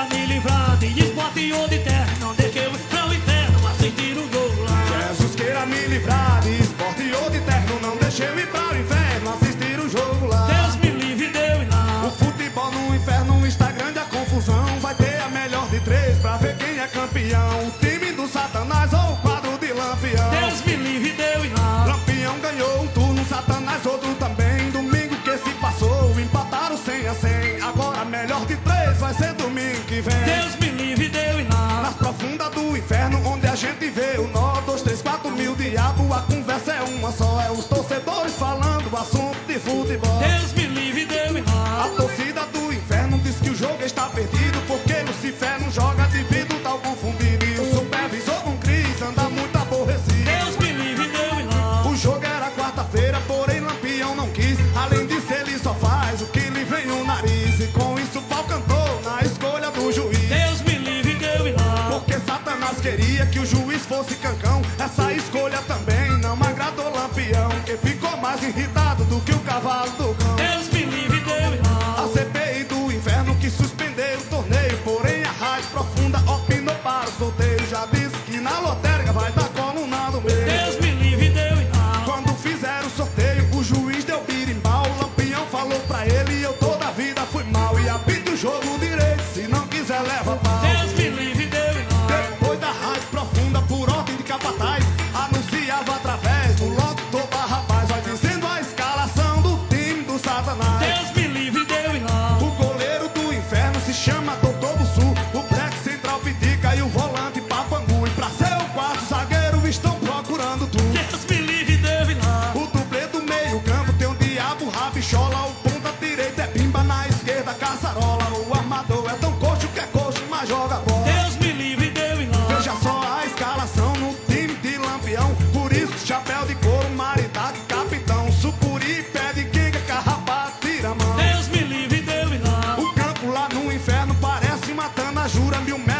queira me livrar de esporte ou de terra, não deixe eu ir para o inferno assistir o jogo lá. Jesus queira me livrar de esporte ou de terno, não deixe eu ir para o inferno assistir o jogo lá. Deus me livre de eu ir lá. O futebol no inferno está grande a confusão. Vai ter a melhor de três pra ver quem é campeão. O time do Satanás ou o quadro de Lampião. Deus me livre de eu ir lá. Lampião ganhou um turno, Satanás outro também. Domingo que se passou, empataram 100 a 100. Agora a melhor de três vai ser domingo que vem. Deus me livre de eu ir lá. Nas profundas do inferno, onde a gente vê o nó, 2, 3, 4 mil diabo, a conversa é uma só. É os torcedores falando assunto de futebol. Deus me livre de eu ir lá. A torcida do inferno diz que o jogo está perdido, porque Lucifer não joga devido tal confundido. E o supervisor com Cris anda muito aborrecido. Deus me livre de eu ir lá. O jogo era quarta-feira, porém Lampião não quis. Além disso ele só faz o que lhe vem o nariz. E com isso o pau cantou na escolha do juiz. Deus me livre de eu ir lá. Porque Satanás queria que o juiz fosse cancão. Essa escolha também não agradou Lampião, que ficou mais irritado do que o cavalo do cão. Deus me livre de eu ir lá. A CPI do inferno que suspendeu o torneio, porém a Rádio Profunda opinou para o sorteio. Já disse que na lotérica vai dar coluna do meio. Deus me livre de eu ir lá. Quando fizeram o sorteio, o juiz deu birimbau. O Lampião falou pra ele: eu toda a vida fui mal e apito o jogo direito, se não quiser leva pau. Deus me livre de eu ir lá. Depois da Rádio Profunda, por ordem de capataz, anunciava através do locutor rapaz, vai dizendo a escalação do time do Satanás. Deus me livre de eu ir lá. O goleiro do inferno se chama Doutor do Sul, o black central Pitica e o volante Papangu. E pra ser o quarto zagueiro estão procurando tu. Deus me livre de eu ir lá. O dublê do meio campo tem o diabo rabichola, o ponta direita é Pimba, na esquerda Caçarola. O armador é tão coxo que é coxo, mas joga bola. Deus me livre de eu ir lá. Veja só a escalação no time de Lampião. Por isso chapéu de couro, maridade, capitão. Sucuri, pé de quenga, carrapato, tira a mão. Deus me livre de eu ir lá. O campo lá no inferno parece uma tanajura, 1000 metros